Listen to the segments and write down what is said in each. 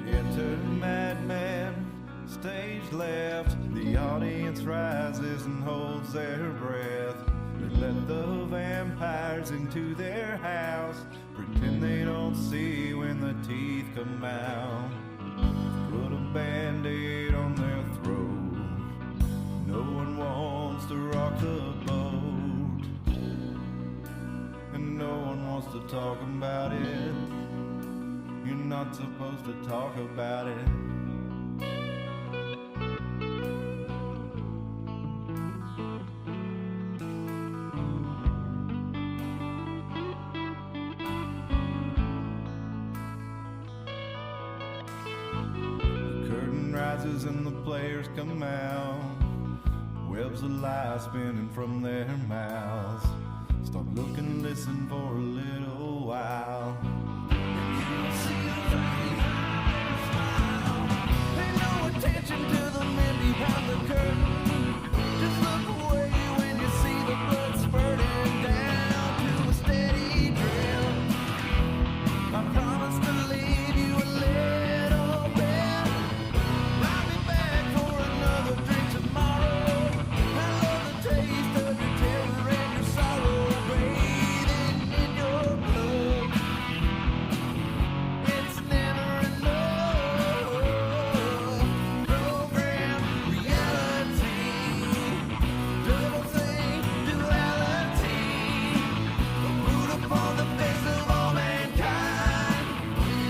Enter madman, stage left. The audience rises and holds their breath. They let the vampires into their house, pretend they don't see when the teeth come out. Put a band-aid on their throat. No one wants to rock the boat, and no one wants to talk about it. You're not supposed to talk about it. The curtain rises and the players come out. Webs of lies spinning from their mouths. Stop looking, listen for a little while. Pay no attention to the men behind the curtain. Just look away when you see the blood spurting down to a steady drip. I promise to leave you a little bit. I'll be back for another drink tomorrow. I love the taste of your terror and your sorrow bathing in your blood. It's never enough. Program reality, double think duality, put upon the face of all mankind.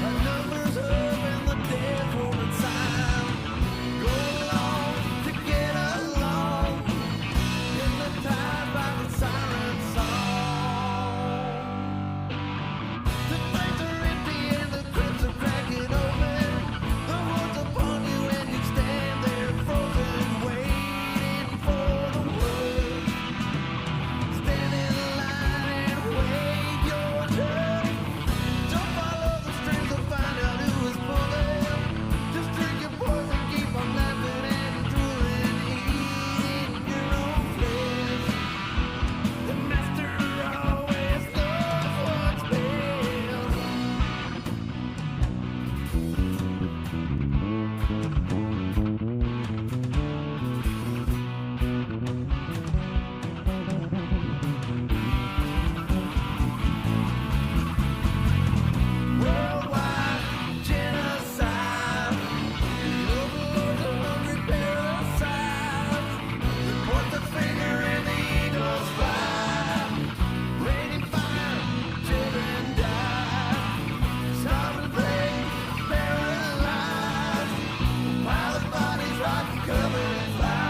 Our numbers up and the dead holding sign. Go along to get along in the tide by the siren song. The nights are empty and the crypts are cracking open. The hordes upon you and you stand there frozen, waiting for the word. Stand in line and wait your turn. Don't follow the strings to find out who is pulling. Just drink your poison, keep on laughing and drooling, eating your own flesh. The master always knows what's best. Worldwide genocide. The overlords of hungry parasites. They point the finger and the eagles fly. Raining fire, children die. Starving plague, paralyzed. Pile of bodies rotten, covered in flies.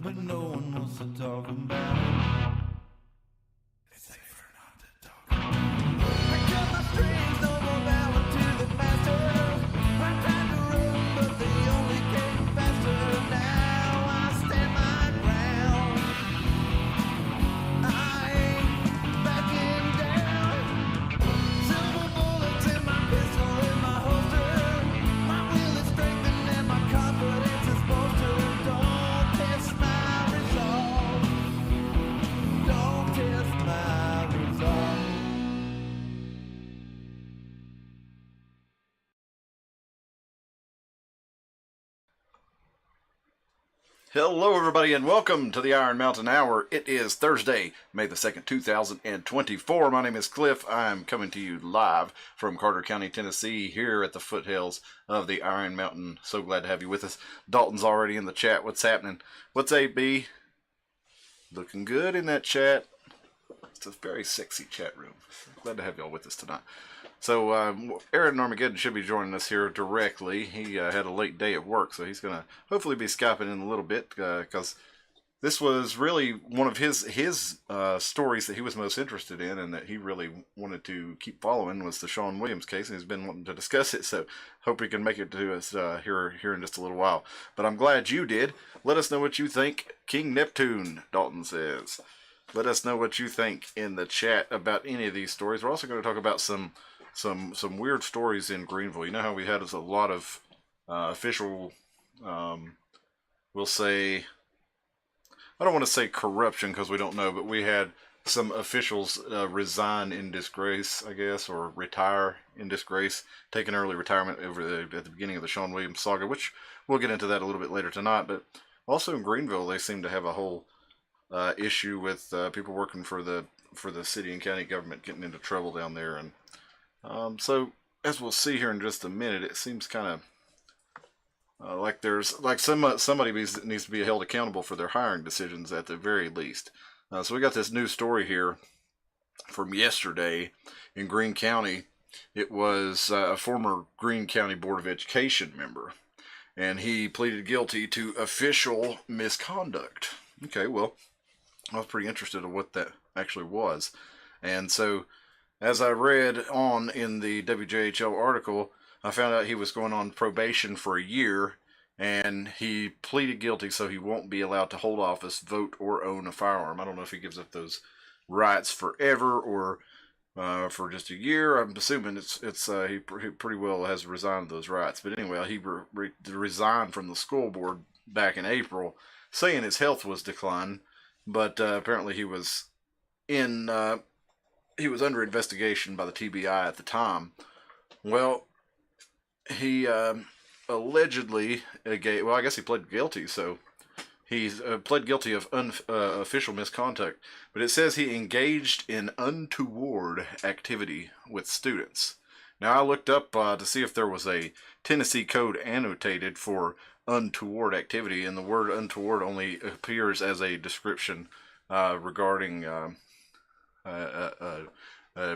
But no one wants to talk about it. It's safer not to talk about it. I cut my strings, no more bowing to the master. I tried to run, but they only came faster. Now I stand my ground. I ain't backing down. Silver bullets in my pistol in my holster. My will is strengthened and my confidence is bolstered. Don't test my resolve. Don't test my resolve. Hello, everybody, and welcome to the Iron Mountain Hour. It is Thursday, May the 2nd, 2024. My name is Cliff. I'm coming to you live from Carter County, Tennessee, here at the foothills of the Iron Mountain. So glad to have you with us. Dalton's already in the chat. What's happening? What's AB? Looking good in that chat. It's a very sexy chat room. Glad to have y'all with us tonight. So, Aaron Armageddon should be joining us here directly. He had a late day at work, so he's going to hopefully be Skyping in a little bit, because this was really one of his stories that he was most interested in and that he really wanted to keep following was the Sean Williams case, and he's been wanting to discuss it, so hope he can make it to us here in just a little while. But I'm glad you did. Let us know what you think. King Neptune, Dalton says. Let us know what you think in the chat about any of these stories. We're also going to talk about some weird stories in Greenville. You know how we had a lot of official, we'll say, I don't want to say corruption because we don't know, but we had some officials resign in disgrace, I guess, or retire in disgrace, take an early retirement at the beginning of the Sean Williams saga, which we'll get into that a little bit later tonight. But also in Greenville, they seem to have a whole issue with people working for the city and county government getting into trouble down there, and so as we'll see here in just a minute, it seems kind of like there's like somebody needs to be held accountable for their hiring decisions at the very least. So we got this new story here from yesterday in Greene County. It was a former Greene County Board of Education member, and he pleaded guilty to official misconduct. Okay, well, I was pretty interested in what that actually was. And so, as I read on in the WJHL article, I found out he was going on probation for a year, and he pleaded guilty so he won't be allowed to hold office, vote, or own a firearm. I don't know if he gives up those rights forever or for just a year. I'm assuming he pretty well has resigned those rights. But anyway, he resigned from the school board back in April, saying his health was declining. But apparently he was under investigation by the TBI at the time. Well, he allegedly, I guess he pled guilty, so he's pled guilty of official misconduct. But it says he engaged in untoward activity with students. Now, I looked up to see if there was a Tennessee code annotated for untoward activity, and the word untoward only appears as a description regarding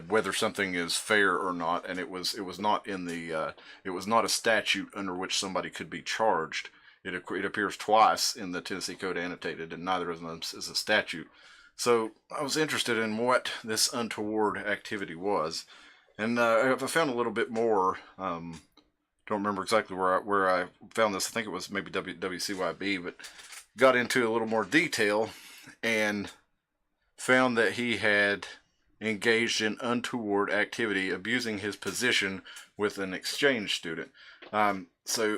whether something is fair or not, and it was not in the it was not a statute under which somebody could be charged. It appears twice in the Tennessee Code annotated, and neither of them is a statute. So I was interested in what this untoward activity was, and I found a little bit more. Don't remember exactly where I found this. I think it was maybe WCYB, but got into a little more detail and found that he had engaged in untoward activity, abusing his position with an exchange student. So,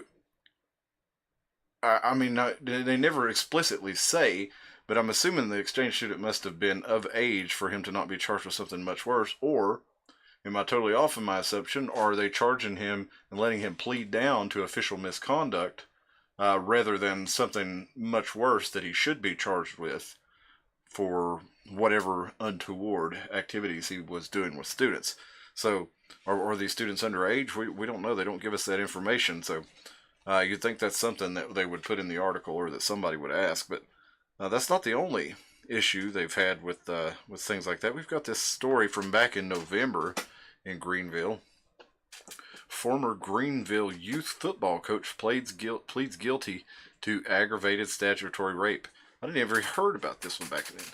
I mean, they never explicitly say, but I'm assuming the exchange student must have been of age for him to not be charged with something much worse, or am I totally off in my assumption? Or are they charging him and letting him plead down to official misconduct rather than something much worse that he should be charged with for whatever untoward activities he was doing with students? So, are these students underage? We don't know. They don't give us that information. So, you'd think that's something that they would put in the article or that somebody would ask. But that's not the only issue they've had with things like that. We've got this story from back in November in Greenville. Former Greenville youth football coach pleads guilty to aggravated statutory rape. I didn't ever heard about this one back then.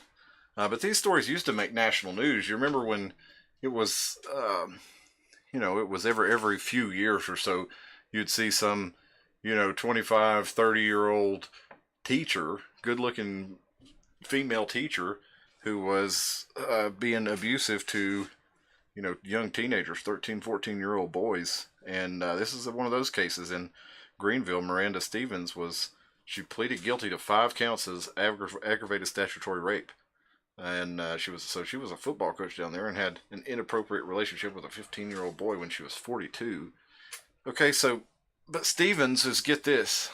But these stories used to make national news. You remember when it was, it was every few years or so, you'd see some, 25, 30-year-old teacher, good-looking female teacher, who was being abusive to, young teenagers, 13, 14-year-old boys. And this is one of those cases in Greenville. Miranda Stevens she pleaded guilty to 5 counts as aggravated statutory rape. And she was a football coach down there and had an inappropriate relationship with a 15-year-old boy when she was 42. Okay, but Stevens get this.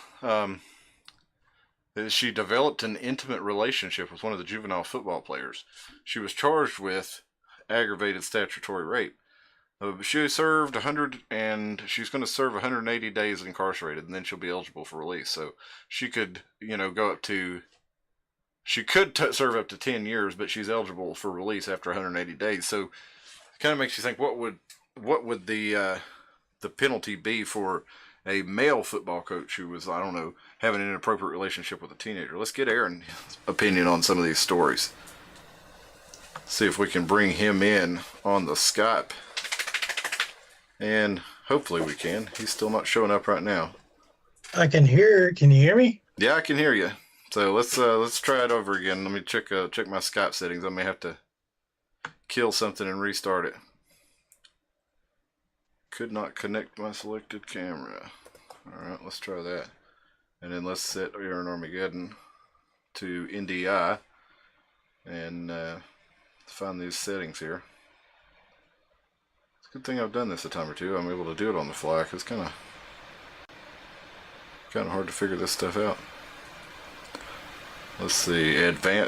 She developed an intimate relationship with one of the juvenile football players. She was charged with aggravated statutory rape. She served 100, and she's going to serve 180 days incarcerated, and then she'll be eligible for release. So she could, go up to. She could serve up to 10 years, but she's eligible for release after 180 days. So it kind of makes you think, what would the penalty be for a male football coach who was, I don't know, having an inappropriate relationship with a teenager? Let's get Aaron's opinion on some of these stories. See if we can bring him in on the Skype. And hopefully we can. He's still not showing up right now. I can hear. Can you hear me? Yeah, I can hear you. So let's try it over again. Let me check my Skype settings. I may have to kill something and restart it. Could not connect my selected camera. All right, let's try that. And then let's set Aaron Armageddon to NDI. And find these settings here. It's a good thing I've done this a time or two. I'm able to do it on the fly. It's kind of hard to figure this stuff out. Let's see,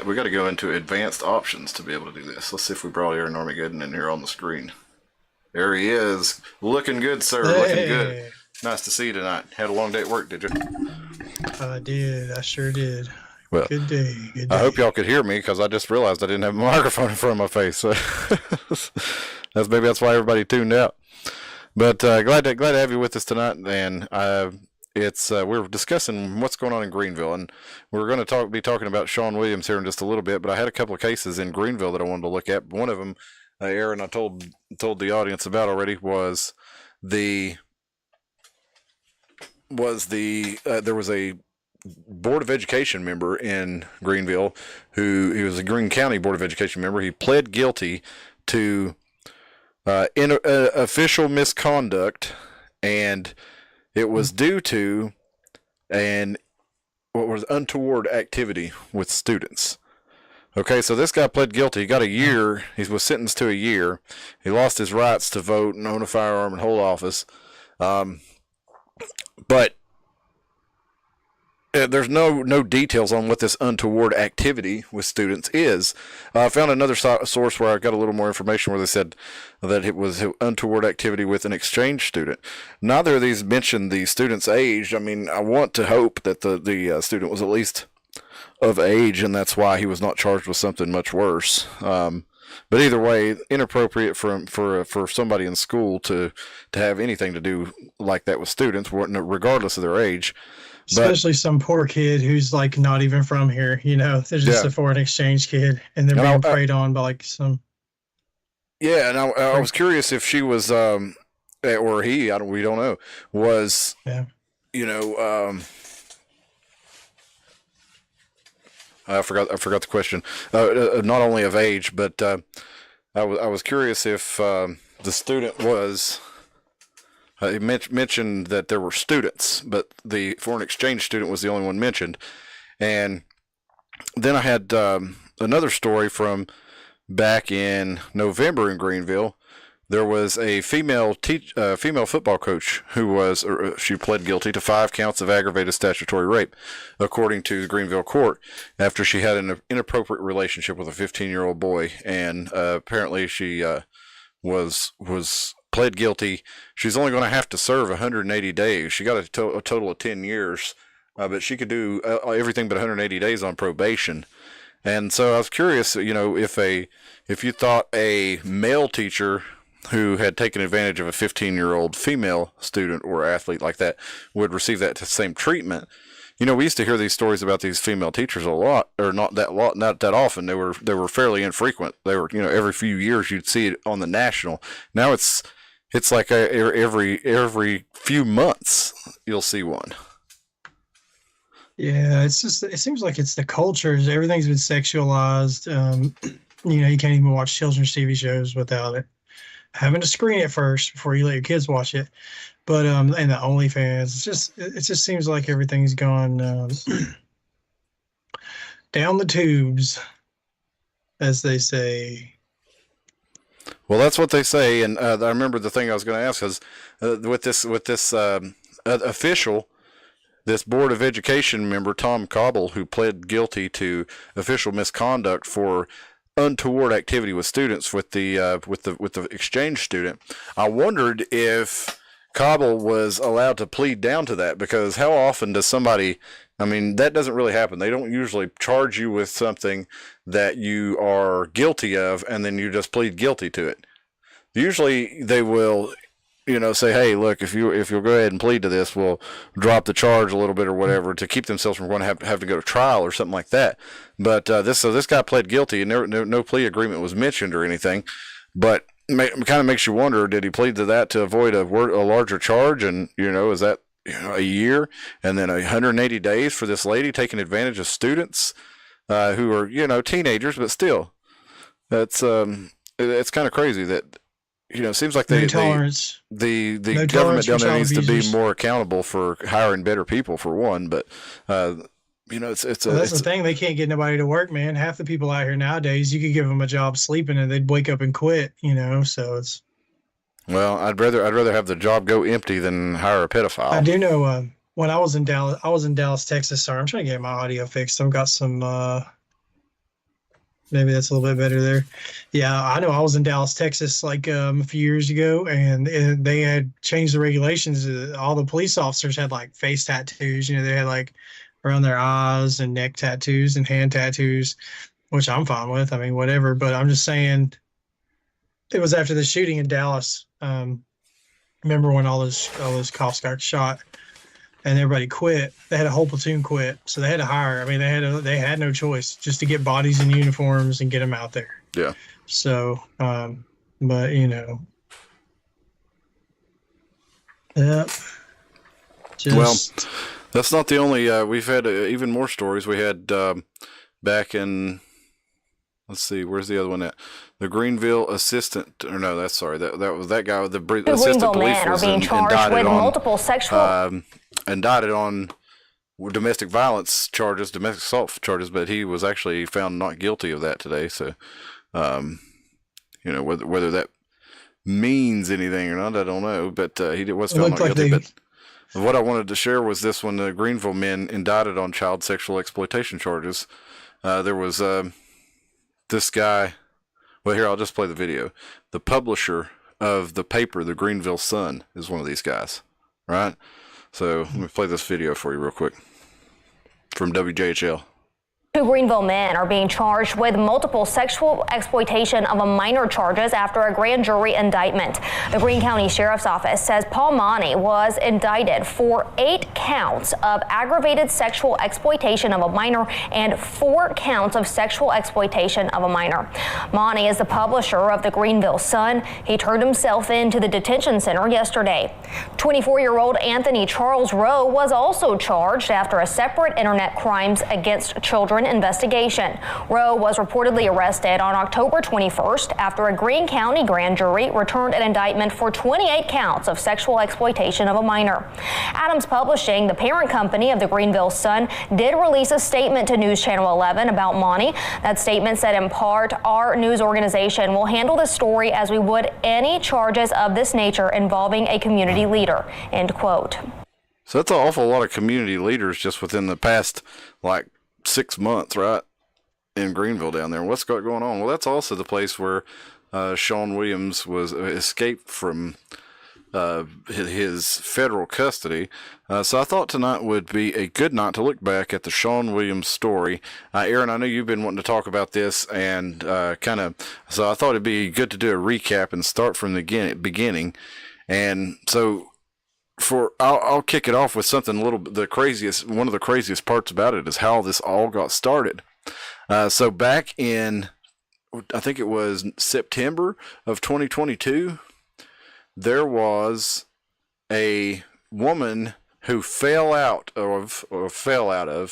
we got to go into advanced options to be able to do this. Let's see if we brought Aaron Armageddon in here on the screen. There he is. Looking good, sir. Hey. Looking good. Nice to see you tonight. Had a long day at work, did you? I did. I sure did. Well, Good day. Good day. I hope y'all could hear me because I just realized I didn't have a microphone in front of my face. So that's why everybody tuned out. But glad to have you with us tonight. And we're discussing what's going on in Greenville, and we're going to be talking about Sean Williams here in just a little bit. But I had a couple of cases in Greenville that I wanted to look at. One of them, Aaron, I told the audience about already, was there was a Board of Education member in Greenville he was a Greene County Board of Education member. He pled guilty to official misconduct, and it was due to what was untoward activity with students. Okay, so this guy pled guilty. He got a year. He was sentenced to a year. He lost his rights to vote and own a firearm and hold office. But there's no details on what this untoward activity with students is. I found another source where I got a little more information where they said that it was untoward activity with an exchange student. Neither of these mentioned the student's age. I mean, I want to hope that the student was at least of age, and that's why he was not charged with something much worse. But either way, inappropriate for somebody in school to have anything to do like that with students, regardless of their age. Especially some poor kid who's like not even from here, they're just a foreign exchange kid, and they're being preyed on by like some. Yeah, and I was curious if she was, or he, we don't know, was, I forgot the question. Not only of age, but I was curious if the student was. He mentioned that there were students, but the foreign exchange student was the only one mentioned. And then I had another story from back in November in Greenville. There was a female football coach she pled guilty to 5 counts of aggravated statutory rape, according to the Greenville court, after she had an inappropriate relationship with a 15-year-old boy. And apparently she was pled guilty. She's only going to have to serve 180 days. She got a total of 10 years, but she could do everything but 180 days on probation. And so I was curious, if you thought a male teacher who had taken advantage of a 15-year-old female student or athlete like that would receive that same treatment. We used to hear these stories about these female teachers a lot, or not that often. They were fairly infrequent. They were, every few years you'd see it on the national. Now it's like every few months you'll see one. Yeah, it seems like it's the cultures. Everything's been sexualized. You can't even watch children's TV shows without it having to screen it first before you let your kids watch it. But and the OnlyFans, it just seems like everything's gone down the tubes, as they say. Well, that's what they say, and I remember the thing I was going to ask is with this official, this Board of Education member, Tom Cobble, who pled guilty to official misconduct for untoward activity with students with the exchange student. I wondered if Cobble was allowed to plead down to that, because how often does somebody, that doesn't really happen. They don't usually charge you with something that you are guilty of and then you just plead guilty to it. Usually they will, say, hey, look, if you'll go ahead and plead to this, we'll drop the charge a little bit or whatever to keep themselves from going to have to go to trial or something like that. But this guy pled guilty, and no plea agreement was mentioned or anything. But kind of makes you wonder, did he plead to that to avoid a larger charge? And, is that a year and then 180 days for this lady taking advantage of students who are, teenagers, but still, it's kind of crazy that, it seems like the government down there needs to be more accountable for hiring better people, for one. But you know, it's Well, that's the thing. They can't get nobody to work, man. Half the people out here nowadays, you could give them a job sleeping and they'd wake up and quit, so it's. well, I'd rather have the job go empty than hire a pedophile. I do know when I was in Dallas, Texas. Sorry, I'm trying to get my audio fixed. I've got some, maybe that's a little bit better there. Yeah, I know I was in Dallas, Texas, like a few years ago, and they had changed the regulations. All the police officers had like face tattoos. They had like around their eyes and neck tattoos and hand tattoos, which I'm fine with. I mean, whatever. But I'm just saying, it was after the shooting in Dallas. Remember when all those cops got shot and everybody quit? They had a whole platoon quit, so they had to hire. I mean, they had no choice just to get bodies in uniforms and get them out there. Yeah. So, but yeah. Well, that's not the only. We've had even more stories. We had back in. Let's see, where's the other one at? The Greenville assistant, or no, that's sorry, that was that guy with the assistant police was indicted on multiple sexual indicted on domestic violence charges, domestic assault charges, but he was actually found not guilty of that today. So, whether that means anything or not, I don't know. But he was found not guilty. But what I wanted to share was this: when the Greenville men indicted on child sexual exploitation charges, there was this guy. Well, here, I'll just play the video. The publisher of the paper, the Greenville Sun, is one of these guys, right? So let me play this video for you real quick from WJHL. Two Greenville men are being charged with multiple sexual exploitation of a minor charges after a grand jury indictment. The Greene County Sheriff's Office says Paul Monty was indicted for 8 counts of aggravated sexual exploitation of a minor and 4 counts of sexual exploitation of a minor. Monty is the publisher of the Greenville Sun. He turned himself into the detention center yesterday. 24-year-old Anthony Charles Rowe was also charged after a separate internet crimes against children investigation. Rowe was reportedly arrested on October 21st after a Greene County grand jury returned an indictment for 28 counts of sexual exploitation of a minor. Adams Publishing, the parent company of the Greenville Sun, did release a statement to News Channel 11 about Monty. That statement said in part, "Our news organization will handle this story as we would any charges of this nature involving a community leader," end quote. So that's an awful lot of community leaders just within the past, 6 months, right, in Greenville down there. What's got going on? Well, that's also the place where Sean Williams was escaped from his federal custody. So I thought tonight would be a good night to look back at the Sean Williams story. Aaron, I know you've been wanting to talk about this, and so I thought it'd be good to do a recap and start from the beginning. And so I'll kick it off with something one of the craziest parts about it is how this all got started. So back in, I think it was September of 2022, there was a woman who fell out of,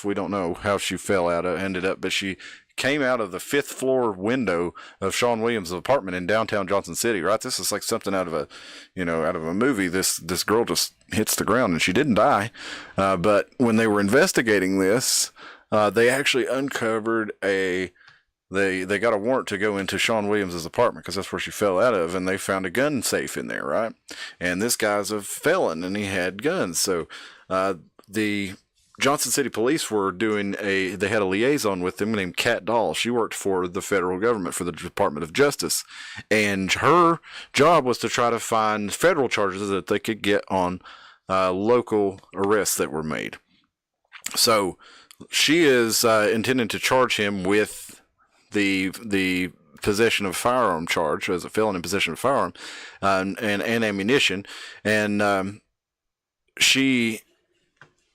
we don't know how she ended up, but she came out of the 5th floor window of Sean Williams' apartment in downtown Johnson City, right? This is like something out of a movie. This girl just hits the ground and she didn't die. But when they were investigating this, they actually uncovered they got a warrant to go into Sean Williams' apartment because that's where she fell out of, and they found a gun safe in there, right? And this guy's a felon and he had guns. So the Johnson City Police were they had a liaison with them named Kat Dahl. She worked for the federal government, for the Department of Justice. And her job was to try to find federal charges that they could get on local arrests that were made. So she is intending to charge him with the possession of a firearm charge as a felon in possession of a firearm and ammunition. And she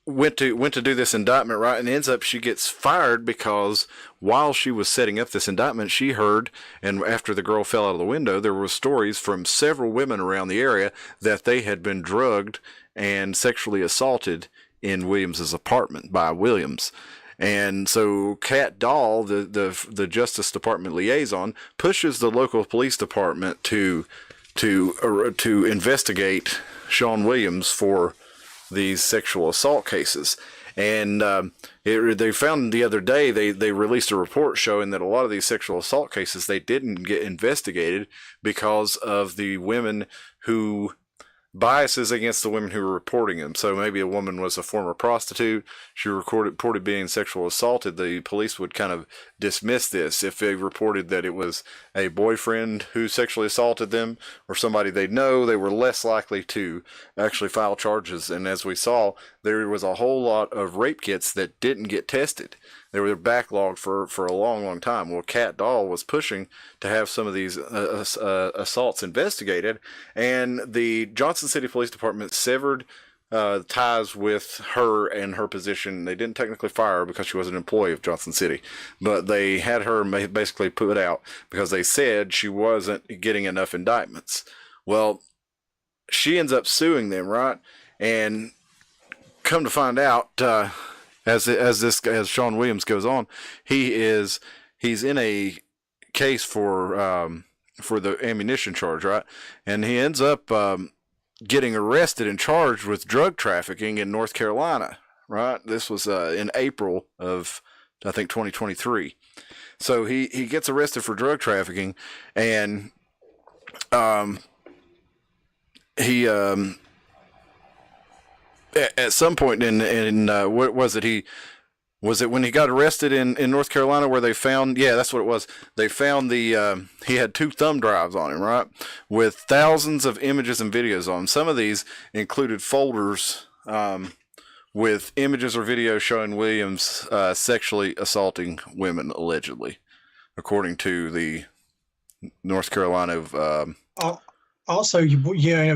went to do this indictment, right, and ends up she gets fired because while she was setting up this indictment, she heard, and after the girl fell out of the window, there were stories from several women around the area that they had been drugged and sexually assaulted in Williams's apartment by Williams. And so Kat Dahl, the Justice Department liaison, pushes the local police department to investigate Sean Williams for these sexual assault cases. And they found the other day, they released a report showing that a lot of these sexual assault cases, they didn't get investigated because of the women who biases against the women who were reporting them. So maybe a woman was a former prostitute. She reported being sexually assaulted. The police would kind of dismiss this. If they reported that it was a boyfriend who sexually assaulted them or somebody they know, they were less likely to actually file charges. And as we saw, there was a whole lot of rape kits that didn't get tested. They were backlogged for a long, long time. Well, Cat Doll was pushing to have some of these assaults investigated, and the Johnson City Police Department severed ties with her and her position. They didn't technically fire her because she was an employee of Johnson City, but they had her basically put out because they said she wasn't getting enough indictments. Well, she ends up suing them, right? And come to find out, as Sean Williams goes on, he's in a case for the ammunition charge, right? And he ends up getting arrested and charged with drug trafficking in North Carolina, right? This was in April of, I think, 2023. So he gets arrested for drug trafficking, and he at some point in what was it? Was it when he got arrested in North Carolina where they found, yeah, that's what it was. They found he had 2 thumb drives on him, right? With thousands of images and videos on him. Some of these included folders with images or videos showing Williams sexually assaulting women, allegedly, according to the North Carolina. Also,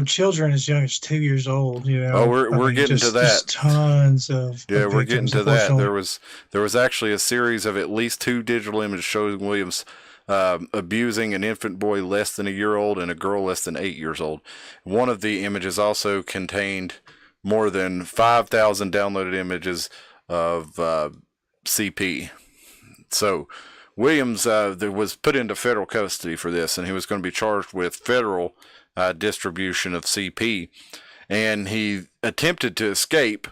children as young as 2 years old. Oh, we're getting to that. Just tons of we're getting victims, to that. unfortunately. There was actually a series of at least 2 digital images showing Williams abusing an infant boy less than a year old and a girl less than 8 years old. One of the images also contained more than 5,000 downloaded images of CP. So Williams was put into federal custody for this, and he was going to be charged with federal distribution of CP, and he attempted to escape,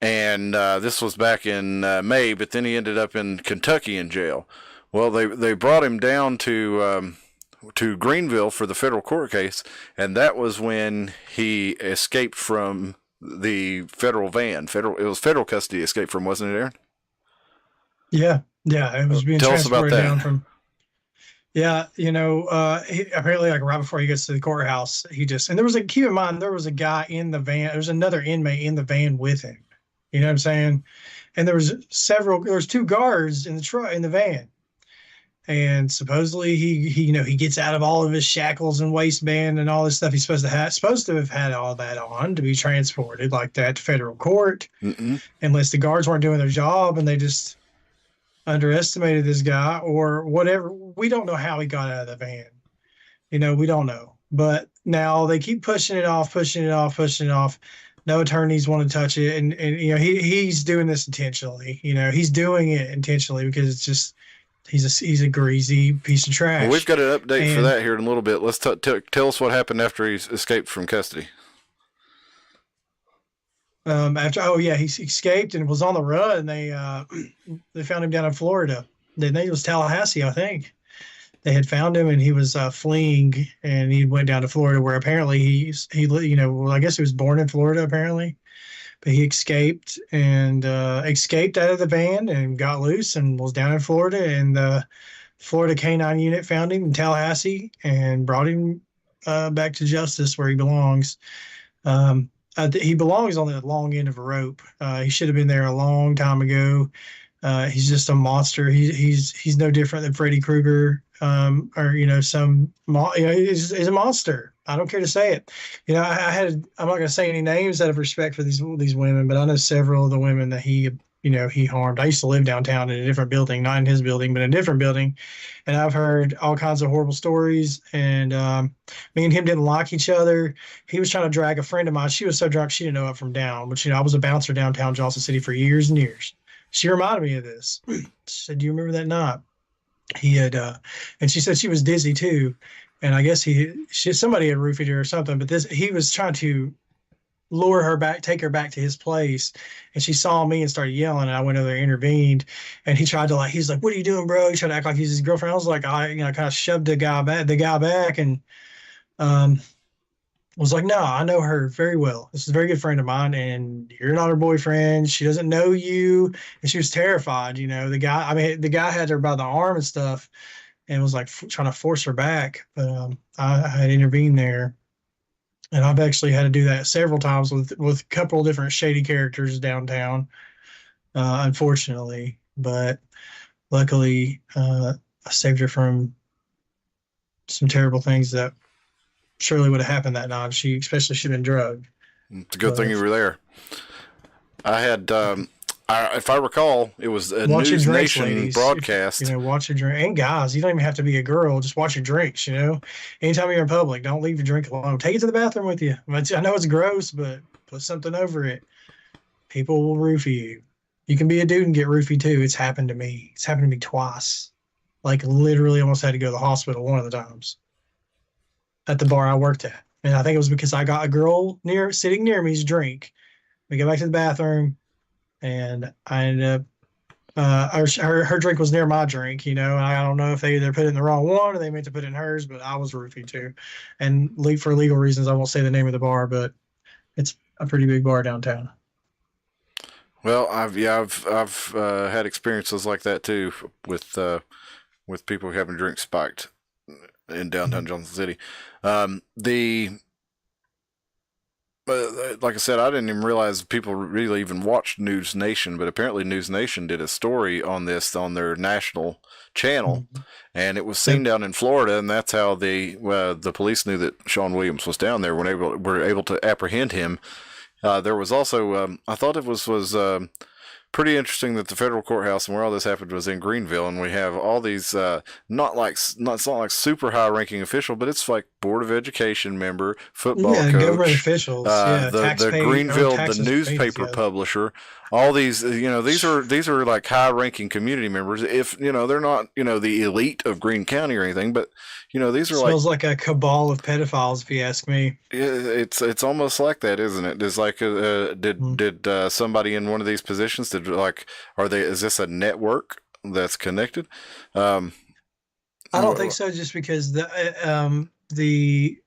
and this was back in May, but then he ended up in Kentucky in jail. Well, they brought him down to Greenville for the federal court case, and that was when he escaped from the federal van. It was federal custody he escaped from, wasn't it, Aaron? Yeah, it was being Tell us about transported that. down from. Yeah, apparently, like right before he gets to the courthouse, and there was keep in mind, there was a guy in the van. There was another inmate in the van with him. You know what I'm saying? And there was 2 guards in the van. And supposedly he gets out of all of his shackles and waistband and all this stuff he's supposed to have had all that on to be transported like that to federal court. Mm-mm. Unless the guards weren't doing their job and they just underestimated this guy or whatever. We don't know how he got out of the van. We don't know. But now they keep pushing it off. No attorneys want to touch it. And he's doing this intentionally. He's doing it intentionally because it's just he's a greasy piece of trash. Well, we've got an update for that here in a little bit. Let's tell us what happened after he escaped from custody. He escaped and was on the run. They found him down in Florida. Their name was Tallahassee, I think. They had found him and he was fleeing, and he went down to Florida, where apparently I guess he was born in Florida apparently, but he escaped escaped out of the van and got loose and was down in Florida, and the Florida Canine Unit found him in Tallahassee and brought him back to justice where he belongs. He belongs on the long end of a rope. He should have been there a long time ago. He's just a monster. He's no different than Freddy Krueger, he's a monster. I don't care to say it. I'm not going to say any names out of respect for these women, but I know several of the women that he harmed. I used to live downtown in a different building, not in his building, but in a different building. And I've heard all kinds of horrible stories. And me and him didn't like each other. He was trying to drag a friend of mine. She was so drunk, she didn't know up from down. But, I was a bouncer downtown Johnson City for years and years. She reminded me of this. She said, "Do you remember that night?" He had, and she said she was dizzy too. And I guess somebody had roofied her or something. But he was trying to lure her back, take her back to his place. And she saw me and started yelling. And I went over there, intervened, and he tried to he's like, "What are you doing, bro?" He tried to act like he's his girlfriend. I was like, kind of shoved the guy back, and um, was like, "No, I know her very well. This is a very good friend of mine, and you're not her boyfriend. She doesn't know you." And she was terrified. The guy had her by the arm and stuff, and was like trying to force her back. But I had intervened there. And I've actually had to do that several times with a couple of different shady characters downtown, unfortunately. But luckily, I saved her from some terrible things that surely would have happened that night. Especially she'd been drugged. It's a good thing you were there. I had, if I recall, it was a News Nation broadcast. Watch your drink. And guys, you don't even have to be a girl. Just watch your drinks, Anytime you're in public, don't leave your drink alone. Take it to the bathroom with you. I know it's gross, but put something over it. People will roofie you. You can be a dude and get roofied too. It's happened to me. It's happened to me twice. Like literally almost had to go to the hospital one of the times at the bar I worked at. And I think it was because I got a girl sitting near me's drink. We go back to the bathroom, and I ended up, her drink was near my drink, and I don't know if they either put it in the wrong one or they meant to put it in hers, but I was roofied too. And for legal reasons, I won't say the name of the bar, but it's a pretty big bar downtown. Well, I've had experiences like that too with people having drinks spiked in downtown Johnson City. Like I said, I didn't even realize people really even watched News Nation, but apparently News Nation did a story on this on their national channel, and it was seen down in Florida, and that's how the police knew that Sean Williams was down there when were able to apprehend him. There was also, I thought it was pretty interesting that the federal courthouse and where all this happened was in Greenville, and we have all these it's not like super high ranking official, but it's like Board of Education member, football coach, government officials, the Greenville, the newspaper publisher, all these these are like high ranking community members. If they're not the elite of Greene County or anything, but these are smells like a cabal of pedophiles, if you ask me. It's almost like that, isn't it? It's like did somebody in one of these positions is this a network that's connected? I don't think so. Just because it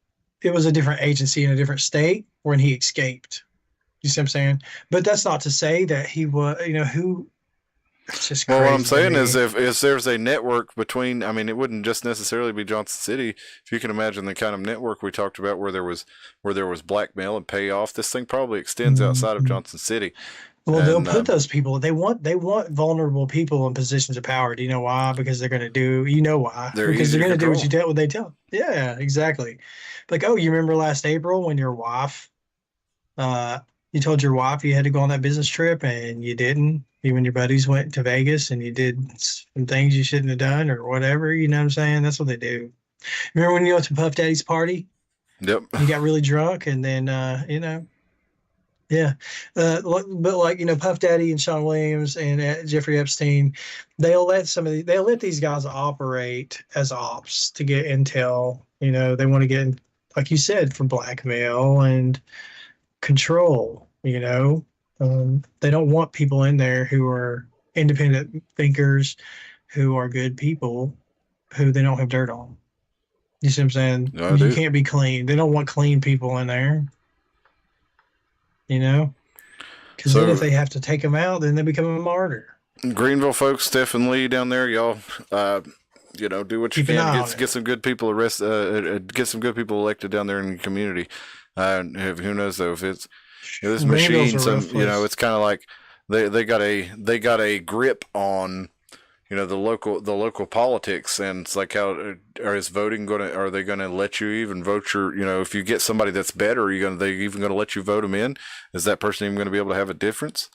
was a different agency in a different state when he escaped. You see what I'm saying? But that's not to say that he was. It's just crazy. Well, what I'm saying is if there's a network between, it wouldn't just necessarily be Johnson City. If you can imagine the kind of network we talked about where there was blackmail and payoff, this thing probably extends outside of Johnson City. Well, they'll put those people. They want vulnerable people in positions of power. Do you know why? Because they're going to do. You know why? Because they're going to do what they tell. Yeah, exactly. Like, oh, you remember last April when your wife, you told your wife you had to go on that business trip and you didn't. You and your buddies went to Vegas and you did some things you shouldn't have done or whatever. You know what I'm saying? That's what they do. Remember when you went to Puff Daddy's party? Yep. You got really drunk and then, yeah. But Puff Daddy and Sean Williams and Jeffrey Epstein, they'll let these guys operate as ops to get intel. They want to get, like you said, for blackmail and control, they don't want people in there who are independent thinkers, who are good people, who they don't have dirt on. You see what I'm saying? No, you can't be clean. They don't want clean people in there. Because then if they have to take them out, then they become a martyr. Greenville folks, Steph and Lee down there, y'all, do what you can. Get some good people arrested. Get some good people elected down there in the community. Who knows though if it's this machine? It's kind of like they got a grip on the local politics, and it's like is voting are they going to let you even vote your if you get somebody that's better, they even going to let you vote them in? Is that person even going to be able to have a difference?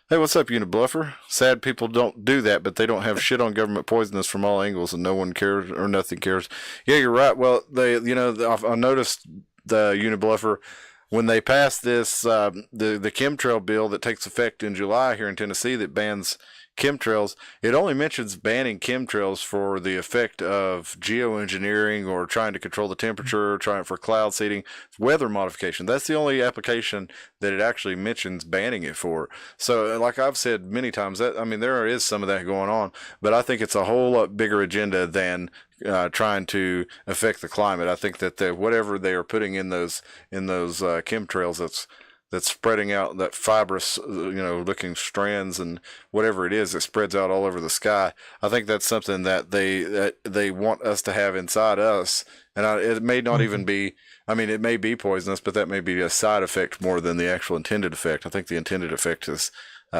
Hey, what's up, Unibluffer? Sad people don't do that, but they don't have shit on government poisonous from all angles, and no one cares or nothing cares. Yeah, you're right. Well, I noticed the Unibluffer when they passed this the chemtrail bill that takes effect in July here in Tennessee that bans chemtrails, it only mentions banning chemtrails for the effect of geoengineering or trying to control the temperature, trying for cloud seeding, weather modification. That's the only application that it actually mentions banning it for. So, like I've said many times, that I mean, there is some of that going on, but I think it's a whole lot bigger agenda than trying to affect the climate. I think that whatever they are putting in those chemtrails, that's spreading out, that fibrous, looking strands and whatever it is that spreads out all over the sky. I think that's something that they want us to have inside us, and it may not even be. I mean, it may be poisonous, but that may be a side effect more than the actual intended effect. I think the intended effect is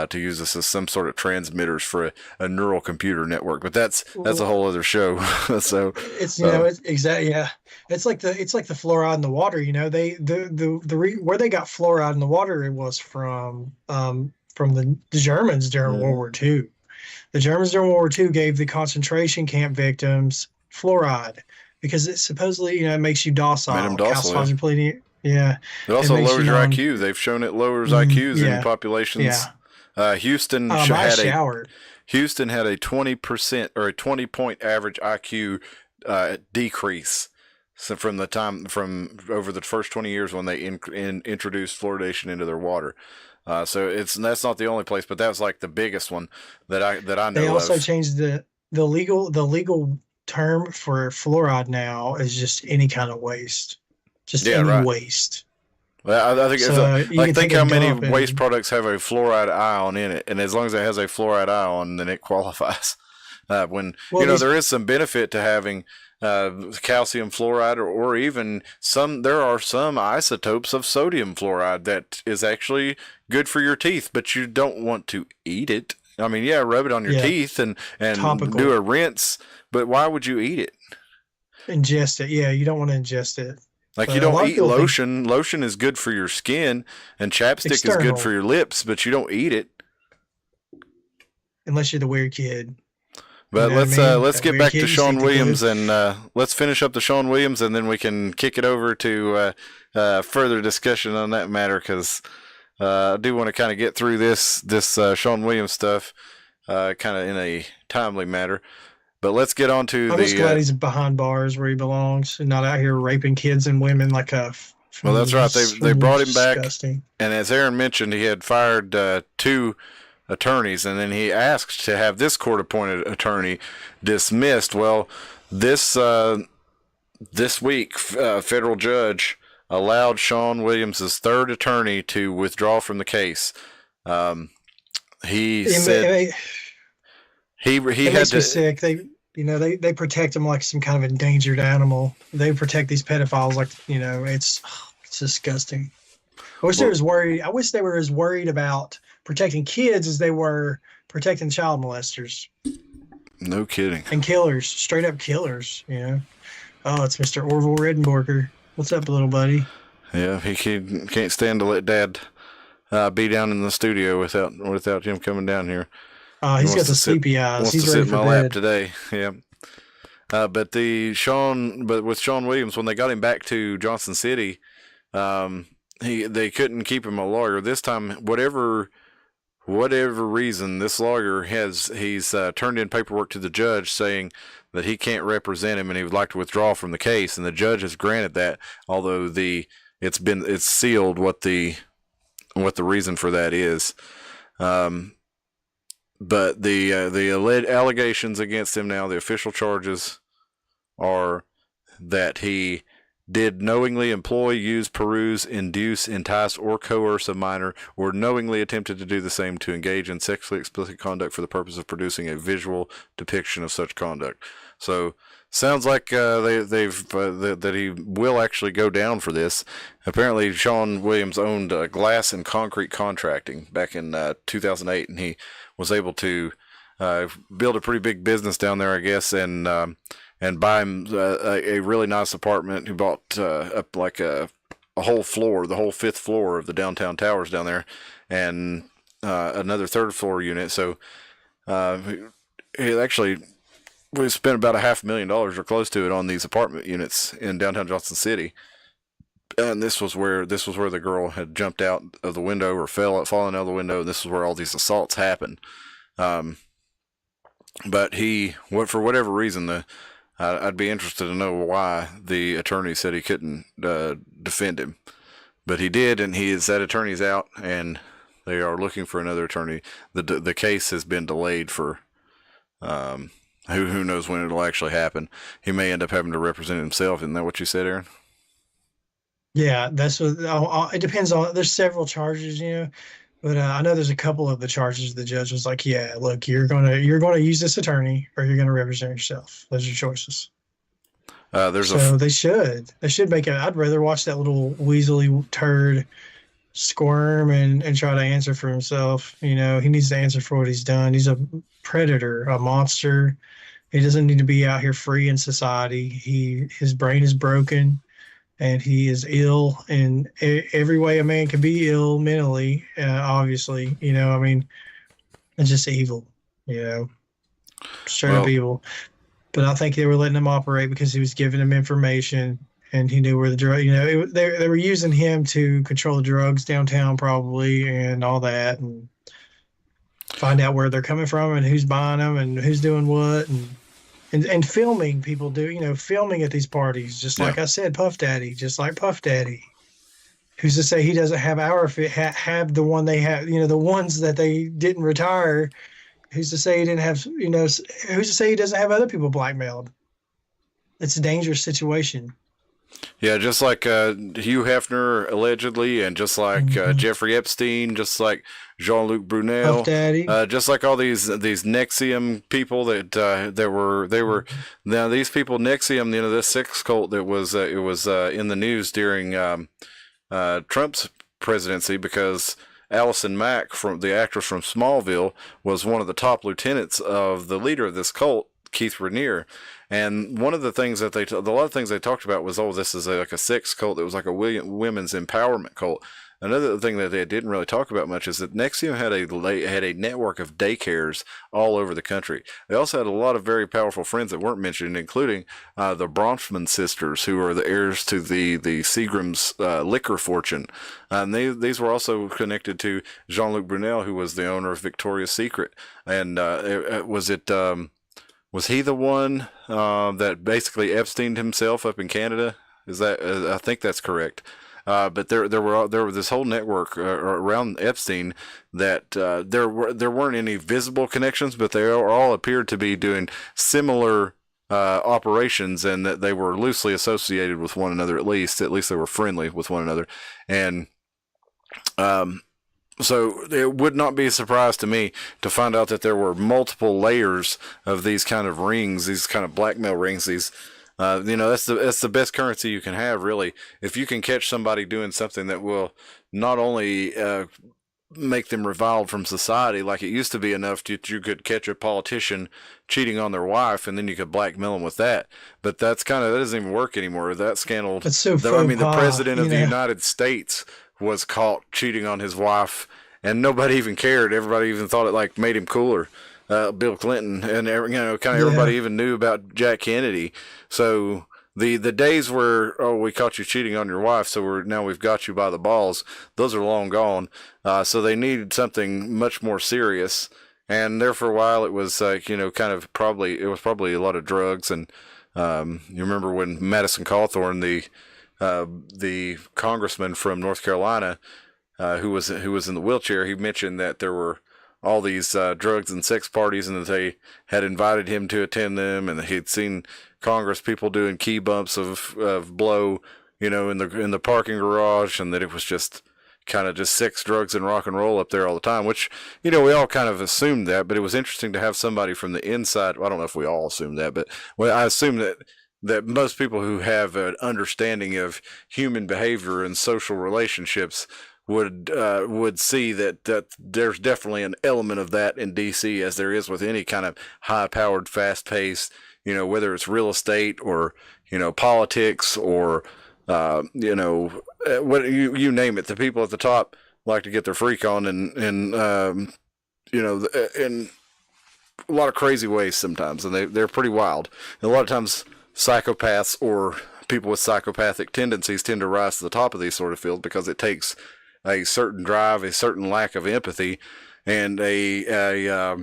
to use this as some sort of transmitters for a neural computer network, but that's a whole other show. So it's it's exactly, yeah. It's like the fluoride in the water. Where they got fluoride in the water, it was from the Germans during World War II. The Germans during World War II gave the concentration camp victims fluoride because it supposedly it makes you docile. Made them docile. Yeah. It also lowers your IQ. They've shown it lowers IQs in populations. Yeah. Houston had a 20% or a 20-point average IQ decrease. So from over the first 20 years when they introduced fluoridation into their water. So that's not the only place, but that's like the biggest one that I know of. They also changed the legal term for fluoride now is just any kind of waste. Just any waste. Well, I think think how many waste products have a fluoride ion in it, and as long as it has a fluoride ion, then it qualifies. There is some benefit to having calcium fluoride, or even there are some isotopes of sodium fluoride that is actually good for your teeth, but you don't want to eat it. I mean, rub it on your teeth and topical. Do a rinse, but why would you eat it? Ingest it. Yeah, you don't want to ingest it. Like you don't eat lotion. Lotion is good for your skin, and chapstick is good for your lips, but you don't eat it. Unless you're the weird kid. But let's get back to Sean Williams, and let's finish up the Sean Williams, and then we can kick it over to further discussion on that matter, because I do want to kind of get through this Sean Williams stuff kind of in a timely manner. But let's get on to I'm just glad he's behind bars where he belongs and not out here raping kids and women like a. Well, that's right. They brought him back, and as Aaron mentioned, he had fired 2 attorneys, and then he asked to have this court-appointed attorney dismissed. Well, this week, a federal judge allowed Sean Williams' third attorney to withdraw from the case. He said he had to. Sick. They protect them like some kind of endangered animal. They protect these pedophiles like it's disgusting. I wish they were as worried about protecting kids as they were protecting child molesters. No kidding. And killers, straight up killers. Oh, it's Mr. Orville Redenborger. What's up, little buddy? Yeah, he can't stand to let Dad be down in the studio without him coming down here. He's got the sleepy eyes. He's ready for bed. Wants to sit in my lap today. Yeah. But with Sean Williams, when they got him back to Johnson City, they couldn't keep him a lawyer this time. Whatever reason, this lawyer he's turned in paperwork to the judge saying that he can't represent him and he would like to withdraw from the case, and the judge has granted that, although it's sealed what the reason for that is. But the allegations against him now, the official charges, are that he did knowingly employ, use, peruse, induce, entice, or coerce a minor, or knowingly attempted to do the same to engage in sexually explicit conduct for the purpose of producing a visual depiction of such conduct. So sounds like that he will actually go down for this. Apparently, Sean Williams owned glass and concrete contracting back in 2008, and he was able to build a pretty big business down there, I guess, and buy him a really nice apartment. He bought up like a whole floor, the whole 5th floor of the downtown towers down there, and another 3rd floor unit. So we spent about $500,000 or close to it on these apartment units in downtown Johnson City. And this was where the girl had jumped out of the window or fallen out of the window. And this is where all these assaults happened. But for whatever reason, I'd be interested to know why the attorney said he couldn't defend him. But he did, and that attorney's out, and they are looking for another attorney. The case has been delayed for who knows when it'll actually happen. He may end up having to represent himself. Isn't that what you said, Aaron? Yeah, that's what it depends on. There's several charges, but I know there's a couple of the charges the judge was like, yeah, look, you're gonna use this attorney or you're gonna represent yourself. Those are choices. They should make it. I'd rather watch that little weaselly turd squirm and try to answer for himself. He needs to answer for what he's done. He's a predator, a monster. He doesn't need to be out here free in society. His brain is broken. And he is ill in every way a man can be ill mentally, obviously. It's just evil, straight up evil. But I think they were letting him operate because he was giving them information and he knew where the drug, they were using him to control the drugs downtown probably and all that and find out where they're coming from and who's buying them and who's doing what and filming people do, filming at these parties, just like I said, Puff Daddy, who's to say he doesn't have have the one they have, the ones that they didn't retire. Who's to say he didn't have, who's to say he doesn't have other people blackmailed? It's a dangerous situation. Yeah, just like Hugh Hefner allegedly, and just like Jeffrey Epstein, just like Jean-Luc Brunel, Puff Daddy. just like all these NXIVM people that they were now these people NXIVM, this sex cult that was in the news during Trump's presidency because Allison Mack, the actress from Smallville, was one of the top lieutenants of the leader of this cult, Keith Raniere. And one of the things that a lot of things they talked about was, this is like a sex cult. It was like a women's empowerment cult. Another thing that they didn't really talk about much is that NXIVM had a network of daycares all over the country. They also had a lot of very powerful friends that weren't mentioned, including the Bronfman sisters, who are the heirs to the Seagram's liquor fortune. And these were also connected to Jean-Luc Brunel, who was the owner of Victoria's Secret. And was he the one that basically Epsteined himself up in Canada? I think that's correct. But there was this whole network around Epstein that there weren't any visible connections, but they all appeared to be doing similar operations, and that they were loosely associated with one another. At least they were friendly with one another, and so it would not be a surprise to me to find out that there were multiple layers of these kind of rings, these kind of blackmail rings, these. That's the best currency you can have, really. If you can catch somebody doing something that will not only make them reviled from society, like it used to be enough that you could catch a politician cheating on their wife, and then you could blackmail them with that. But that doesn't even work anymore. That scandal. It's so the president of the United States was caught cheating on his wife, and nobody even cared. Everybody even thought it made him cooler. Bill Clinton, and everybody even knew about Jack Kennedy. So the days where we caught you cheating on your wife, so now we've got you by the balls, those are long gone. So they needed something much more serious. And there for a while it was probably a lot of drugs. And you remember when Madison Cawthorn, the congressman from North Carolina, who was in the wheelchair, he mentioned that there were all these drugs and sex parties, and that they had invited him to attend them, and he'd seen Congress people doing key bumps of blow, in the parking garage, and that it was just kind of just sex, drugs, and rock and roll up there all the time. Which we all kind of assumed that, but it was interesting to have somebody from the inside. Well, I don't know if we all assumed that, but I assume that most people who have an understanding of human behavior and social relationships would see that there's definitely an element of that in DC, as there is with any kind of high-powered, fast-paced, whether it's real estate or politics or what you name it. The people at the top like to get their freak on, and in a lot of crazy ways sometimes, and they're pretty wild. And a lot of times, psychopaths or people with psychopathic tendencies tend to rise to the top of these sort of fields because it takes a certain drive, a certain lack of empathy, and a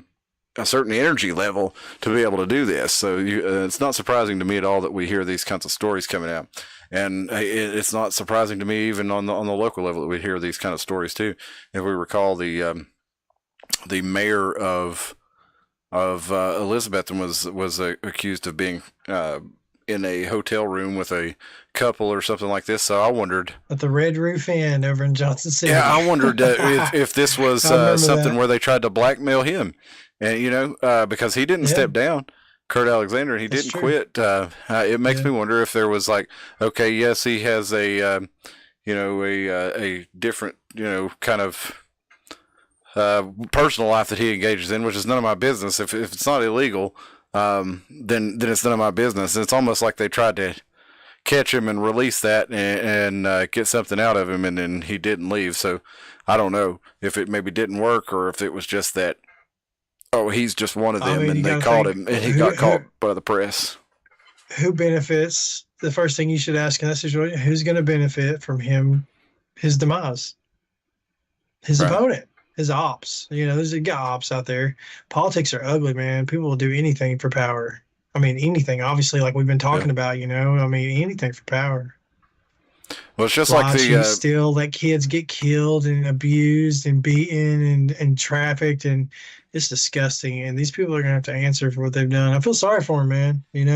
a certain energy level to be able to do this. So it's not surprising to me at all that we hear these kinds of stories coming out. And it's not surprising to me even on the local level that we hear these kind of stories too. If we recall, the mayor of Elizabethton was accused of being in a hotel room with a couple or something like this. So I wondered at the Red Roof Inn over in Johnson City. Yeah, I wondered if this was something where they tried to blackmail him, and because he didn't step down. Kurt Alexander, he didn't quit. It makes me wonder if there was like, okay, yes, he has a different, kind of personal life that he engages in, which is none of my business. If it's not illegal, then it's none of my business. And it's almost like they tried to catch him and release that and get something out of him, and then he didn't leave. So I don't know if it maybe didn't work or if it was just that. Oh, he's just one of them, and they caught him, and he got caught by the press. Who benefits? The first thing you should ask in that situation: who's going to benefit from his demise? His opponent, his ops. There's got ops out there. Politics are ugly, man. People will do anything for power. I mean, anything. Obviously, like we've been talking about. I mean, anything for power. Well, it's just like the still let kids get killed and abused and beaten and trafficked, and it's disgusting. And these people are gonna have to answer for what they've done. I feel sorry for them, man. I mean,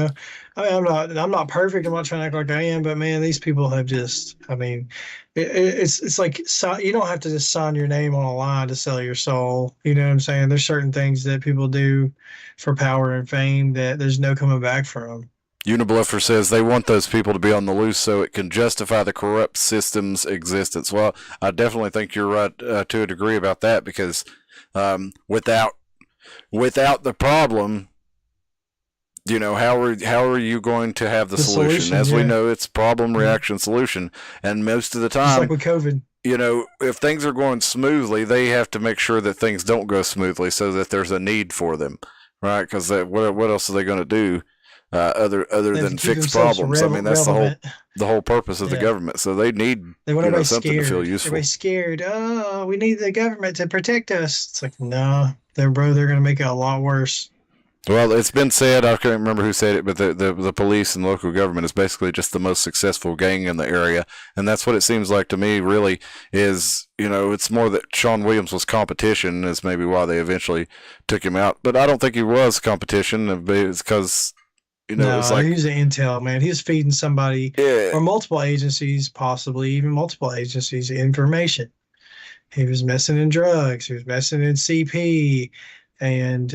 I'm not perfect. I'm not trying to act like I am, but man, these people have just. I mean, it's like you don't have to just sign your name on a line to sell your soul. You know what I'm saying? There's certain things that people do for power and fame that there's no coming back from. Unibluffer says they want those people to be on the loose so it can justify the corrupt system's existence. Well, I definitely think you're right to a degree about that, because without the problem, how are you going to have the solution? As we know, it's problem, reaction, solution. And most of the time, just like with COVID, if things are going smoothly, they have to make sure that things don't go smoothly so that there's a need for them, right? Because what else are they going to do? Other than fix problems. I mean, that's the whole purpose of the government. So they need something scared. To feel useful. Everybody's scared. Oh, we need the government to protect us. It's like, no, they're going to make it a lot worse. Well, it's been said, I can't remember who said it, but the police and local government is basically just the most successful gang in the area. And that's what it seems like to me, really, is, it's more that Sean Williams was competition is maybe why they eventually took him out. But I don't think he was competition. It's because... no, it's like, he was an intel, man. He was feeding somebody or multiple agencies, possibly even multiple agencies, information. He was messing in drugs. He was messing in CP and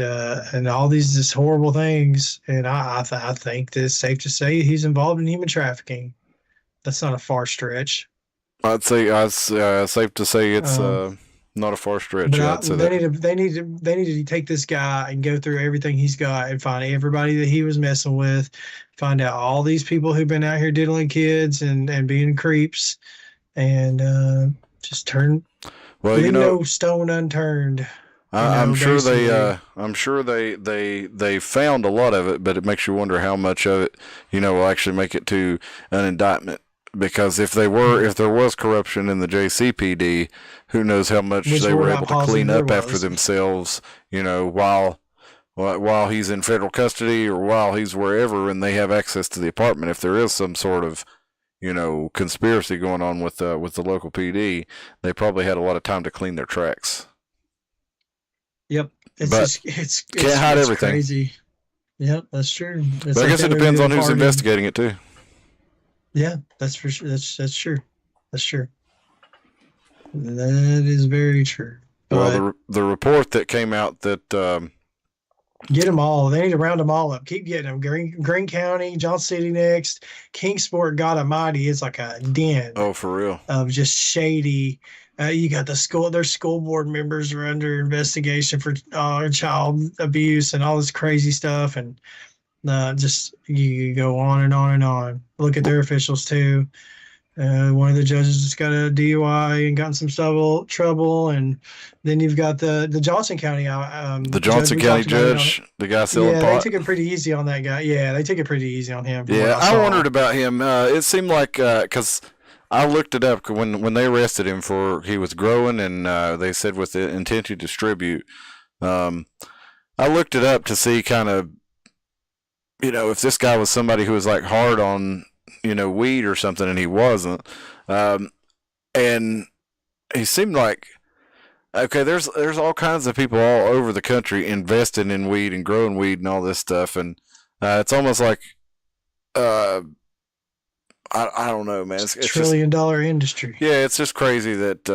all these just horrible things. And I think that it's safe to say he's involved in human trafficking. That's not a far stretch. I'd say it's safe to say it's not a far stretch. They need to take this guy and go through everything he's got and find everybody that he was messing with, find out all these people who've been out here diddling kids and being creeps, and just turn. Well, no stone unturned. I'm sure they found a lot of it, but it makes you wonder how much of it will actually make it to an indictment. Because if there was corruption in the JCPD, who knows how much they were able to clean up after themselves, while he's in federal custody or while he's wherever, and they have access to the apartment. If there is some sort of, conspiracy going on with the local PD, they probably had a lot of time to clean their tracks. Yep, it's can't hide everything. Crazy. Yep, that's true. But I guess it depends on who's investigating it too. Yeah, that's for sure. That's true. That's true. That is very true. Well, the report that came out that get them all. They need to round them all up. Keep getting them. Greene County, Johnson City next. Kingsport, God Almighty, is like a den. Oh, for real. Of just shady. You got their school board members are under investigation for child abuse and all this crazy stuff, and just you go on and on and on. Look at their officials too. One of the judges just got a DUI and got in some trouble, and then you've got the Johnson County. The Johnson County judge, the guy selling pot. Yeah, they took it pretty easy on that guy. Yeah, they took it pretty easy on him. Yeah, I wondered about him. It seemed like because I looked it up when they arrested him he was growing, and they said with the intent to distribute. I looked it up to see kind of, if this guy was somebody who was like hard on, weed or something, and he wasn't. And he seemed like, okay, there's all kinds of people all over the country investing in weed and growing weed and all this stuff, and it's almost like, I don't know, man. It's $1 trillion industry. Yeah, it's just crazy that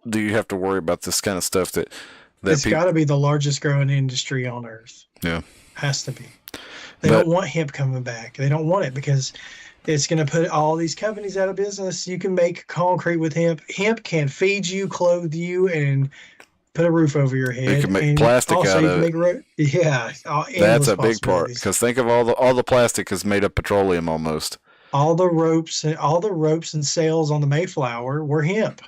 do you have to worry about this kind of stuff that it's got to be the largest growing industry on earth. Yeah, has to be. They don't want hemp coming back. They don't want it because it's going to put all these companies out of business. You can make concrete with hemp. Hemp can feed you, clothe you, and put a roof over your head. You can make plastic out of it. That's a big part, because think of all the plastic is made of petroleum almost. All the ropes and sails on the Mayflower were hemp.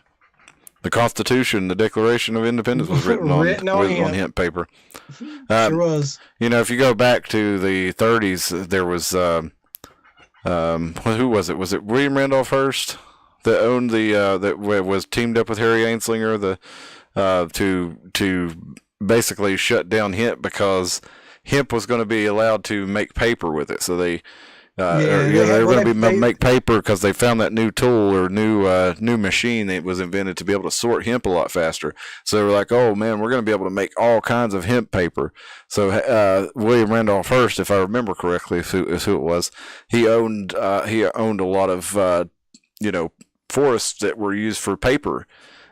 The Constitution, the Declaration of Independence was written on hemp paper. Sure was. If you go back to the 30s, there was who was it? Was it William Randolph Hearst that owned that was teamed up with Harry Anslinger to basically shut down hemp because hemp was going to be allowed to make paper with it. So they were going to make paper because they found that new tool or new machine that was invented to be able to sort hemp a lot faster. So they were like, oh man, we're going to be able to make all kinds of hemp paper. So William Randolph Hearst, if I remember correctly, is who it was. He owned a lot of forests that were used for paper.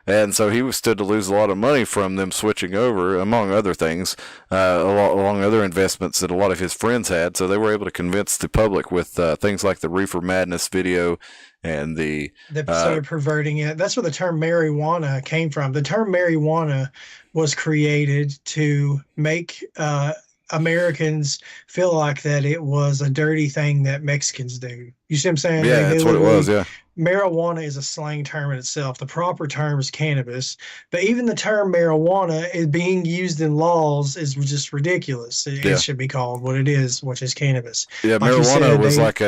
And so he stood to lose a lot of money from them switching over, among other things, along other investments that a lot of his friends had. So they were able to convince the public with things like the Reefer Madness video and they started perverting it. That's where the term marijuana came from. The term marijuana was created to make Americans feel like that it was a dirty thing that Mexicans do. You see what I'm saying? Yeah, that's what it was, yeah. Marijuana is a slang term in itself. The proper term is cannabis. But even the term marijuana is being used in laws is just ridiculous. It should be called what it is, which is cannabis. Yeah, like marijuana was like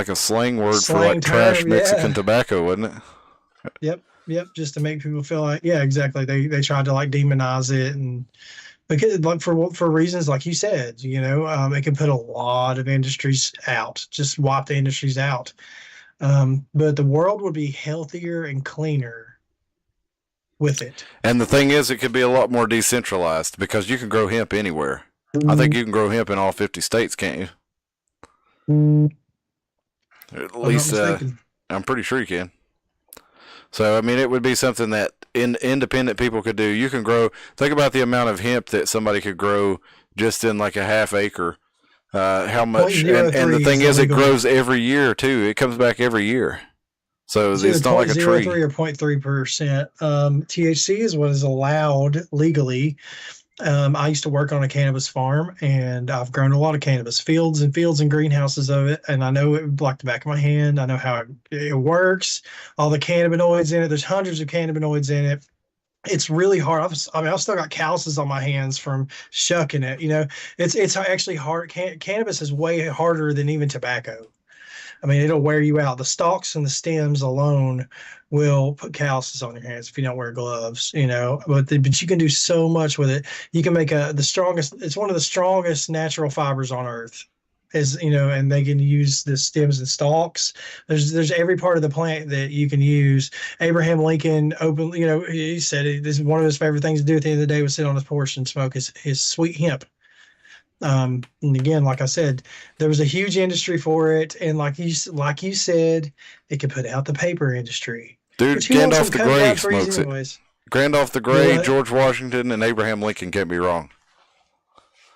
a slang word for like trash Mexican tobacco, wasn't it? Yep. Just to make people feel like, yeah, exactly. They tried to like demonize it, and because like for reasons like you said, it can put a lot of industries out, just wipe the industries out. But the world would be healthier and cleaner with it. And the thing is, it could be a lot more decentralized because you can grow hemp anywhere. Mm-hmm. I think you can grow hemp in all 50 states, can't you? At least, I'm pretty sure you can. So, I mean, it would be something that independent people could do. You can grow, think about the amount of hemp that somebody could grow just in like a half acre. How much, and the thing is, it grows every year too. It comes back every year, so it's not like a tree. 0.03 or 0.3%. THC is what is allowed legally. I used to work on a cannabis farm, and I've grown a lot of cannabis fields and greenhouses of it, and I know it like the back of my hand. I know how it works. All the cannabinoids in it. There's hundreds of cannabinoids in it. It's really hard. I've still got calluses on my hands from shucking it. It's actually hard. Cannabis is way harder than even tobacco. I mean, it'll wear you out. The stalks and the stems alone will put calluses on your hands if you don't wear gloves. But you can do so much with it. You can make the strongest. It's one of the strongest natural fibers on earth. And they can use the stems and stalks. There's every part of the plant that you can use. Abraham Lincoln he said this is one of his favorite things to do at the end of the day was sit on his porch and smoke his sweet hemp. And again, like I said, there was a huge industry for it, and like you said, it could put out the paper industry. Dude, Gandalf the Grey smokes it. Gandalf the Grey, George Washington, and Abraham Lincoln can't be wrong.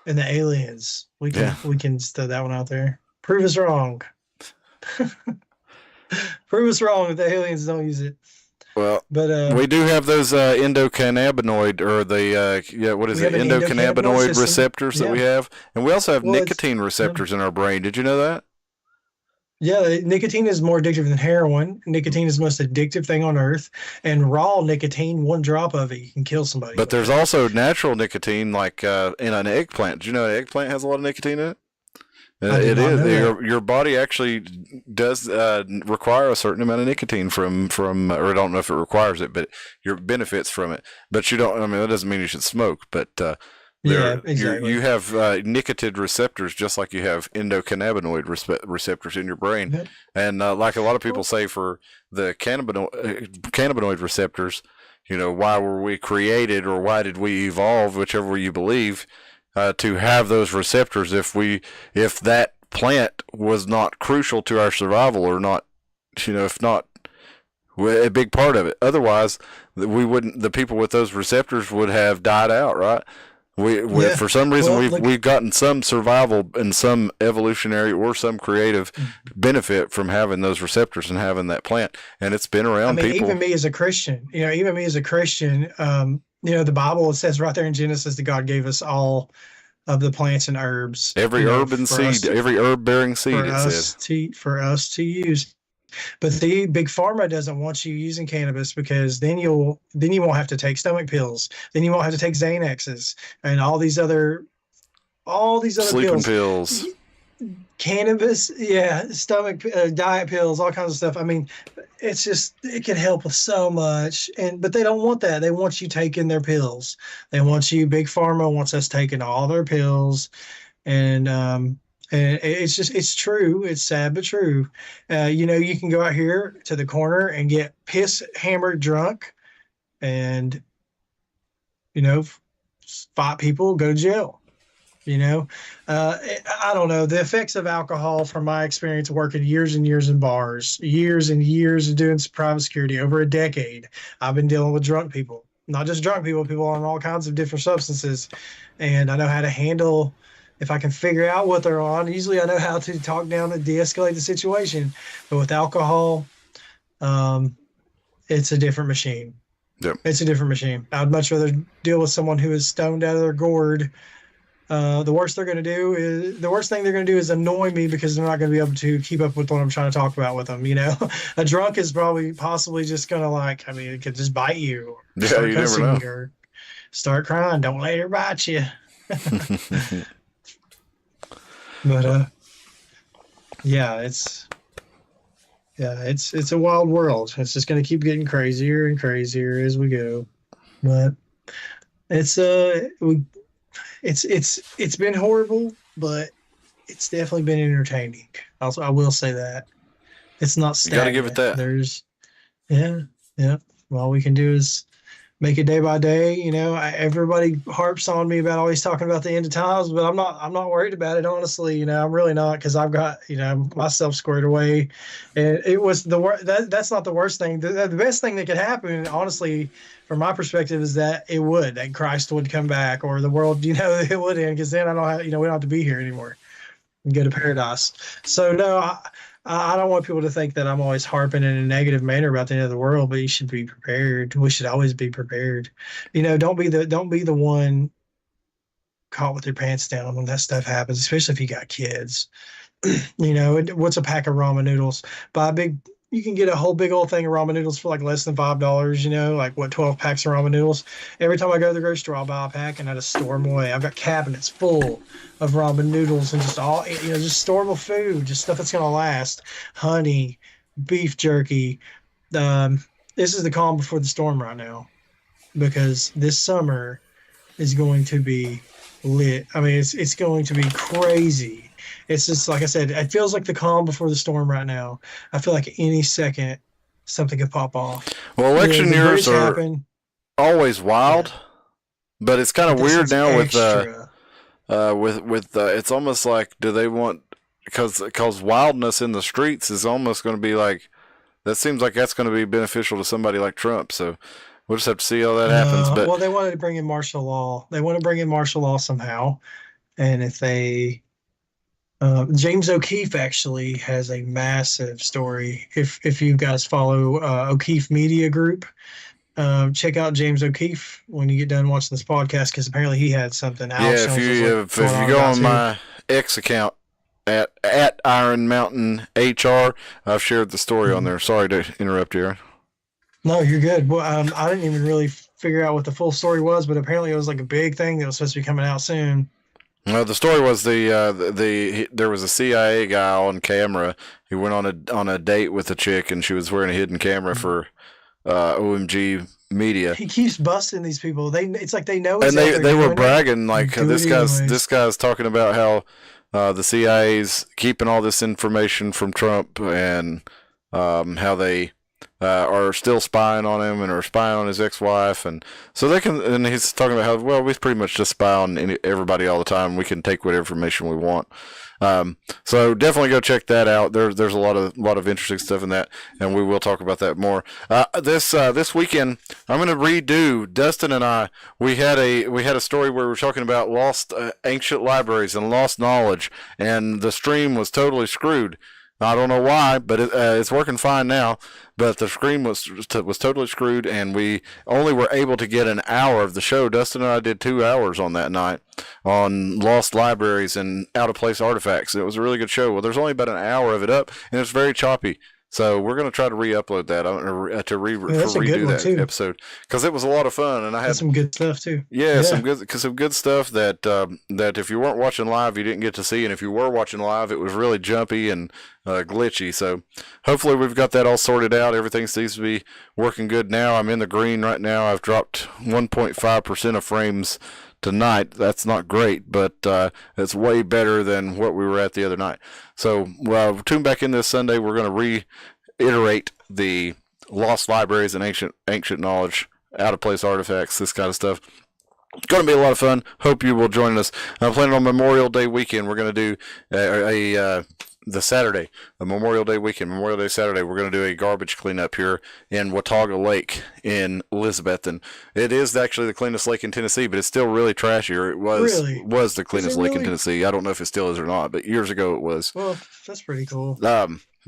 And the aliens, we can throw that one out there. Prove us wrong. Prove us wrong if the aliens don't use it. Well, but we do have those endocannabinoid or endocannabinoid receptors that we have, and we also have nicotine receptors in our brain. Did you know that? Yeah, nicotine is more addictive than heroin. Nicotine is the most addictive thing on earth. And raw nicotine, one drop of it, you can kill somebody. But there's also natural nicotine, like in an eggplant. Do you know an eggplant has a lot of nicotine in it? It is. Your body actually does require a certain amount of nicotine from, or I don't know if it requires it, but your benefits from it. But you don't. I mean, that doesn't mean you should smoke. But Yeah, exactly. You have nicotine receptors just like you have endocannabinoid receptors in your brain. Yep. And like a lot of people say for the cannabinoid receptors, why were we created or why did we evolve, whichever you believe, to have those receptors if that plant was not crucial to our survival or not, if not a big part of it. Otherwise, the people with those receptors would have died out, right? For some reason, we've gotten some survival and some evolutionary or some creative benefit from having those receptors and having that plant, and it's been around people. Even me as a Christian, the Bible, it says right there in Genesis that God gave us all of the plants and herbs. Every herb and seed, every herb-bearing seed, it says. For us to use. But the big pharma doesn't want you using cannabis because then you won't have to take stomach pills. Then you won't have to take Xanaxes and all these other sleeping pills. Cannabis, stomach diet pills, all kinds of stuff. I mean, it's just it can help with so much, but they don't want that. They want you taking their pills. They want you. Big pharma wants us taking all their pills, and it's true. It's sad but true. You can go out here to the corner and get piss hammered drunk, and fight people, go to jail. I don't know. The effects of alcohol, from my experience working years and years in bars, years and years of doing private security, over a decade, I've been dealing with drunk people. Not just drunk people on all kinds of different substances. And I know how to handle, if I can figure out what they're on, usually I know how to talk down and de-escalate the situation. But with alcohol, it's a different machine. Yep. It's a different machine. I'd much rather deal with someone who is stoned out of their gourd. The worst thing they're going to do is annoy me because they're not going to be able to keep up with what I'm trying to talk about with them. A drunk is possibly just going to it could just bite you. Or start cussing or start crying. Don't let her bite you. But it's a wild world. It's just going to keep getting crazier and crazier as we go. But it's been horrible, but it's definitely been entertaining. Also, I will say that it's not stagnant. You got to give it that. There's, all we can do is make it day by day. Everybody harps on me about always talking about the end of times, but I'm not worried about it. Honestly, I'm really not, because I've got, myself squared away. And it was that's not the worst thing. The best thing that could happen, honestly, from my perspective, is that Christ would come back, or the world, it would end, because then we don't have to be here anymore and go to paradise. So no, I don't want people to think that I'm always harping in a negative manner about the end of the world, but you should be prepared. We should always be prepared. Don't be the one caught with your pants down when that stuff happens, especially if you got kids. What's a pack of ramen noodles? You can get a whole big old thing of ramen noodles for less than $5, 12 packs of ramen noodles. Every time I go to the grocery store, I'll buy a pack and I just store them away. I've got cabinets full of ramen noodles and just all, just storable food, just stuff that's going to last. Honey, beef jerky. This is the calm before the storm right now, because this summer is going to be lit. I mean, it's going to be crazy. It's just, like I said, it feels like the calm before the storm right now. I feel like any second something could pop off. Well, election years are always wild, but it's kind of weird now with it's almost like, do they want, because wildness in the streets is almost going to be like, that seems like that's going to be beneficial to somebody like Trump. So we'll just have to see how that happens. But they wanted to bring in martial law. They want to bring in martial law somehow, and if they James O'Keefe actually has a massive story. If you guys follow O'Keefe Media Group, check out James O'Keefe when you get done watching this podcast, because apparently he had something. If you go on my X account at Iron Mountain HR, I've shared the story on there. Sorry to interrupt you, Aaron. No, you're good. Well, I didn't even really figure out what the full story was, but apparently it was like a big thing that was supposed to be coming out soon. Well, the story was there was a CIA guy on camera. He went on a date with a chick, and she was wearing a hidden camera for OMG media. He keeps busting these people. It's like they know. And they were bragging like Do it this anyways. guy's talking about how the CIA's keeping all this information from Trump and how they are still spying on him and are spying on his ex-wife, and so they can. And he's talking about how, well, we pretty much just spy on everybody all the time. We can take whatever information we want. So definitely go check that out. There's a lot of interesting stuff in that, and we will talk about that more. This weekend, I'm going to redo. Dustin and I, we had a story where we were talking about lost ancient libraries and lost knowledge, and the stream was totally screwed. I don't know why, but it's working fine now. But the screen was totally screwed, and we only were able to get an hour of the show. Dustin and I did 2 hours on that night on lost libraries and out-of-place artifacts. It was a really good show. Well, there's only about an hour of it up, and it's very choppy. So we're going to try to re-upload that to redo that too. episode, because it was a lot of fun, and I had some good stuff too. Yeah, some good stuff that if you weren't watching live, you didn't get to see, and if you were watching live, it was really jumpy and glitchy. So hopefully we've got that all sorted out. Everything seems to be working good now. I'm in the green right now. I've dropped 1.5% of frames tonight. That's not great, but it's way better than what we were at the other night. So tune back in this Sunday. We're going to reiterate the lost libraries and ancient knowledge, out of place artifacts, this kind of stuff. It's going to be a lot of fun. Hope you will join us. I'm planning on Memorial Day weekend. We're going to do the Saturday, the Memorial Day weekend, Memorial Day Saturday. We're going to do a garbage cleanup here in Watauga Lake in Elizabethton. It is actually the cleanest lake in Tennessee, but it's still really trashy. Or it was the cleanest lake in Tennessee. I don't know if it still is or not, but years ago it was. Well, that's pretty cool.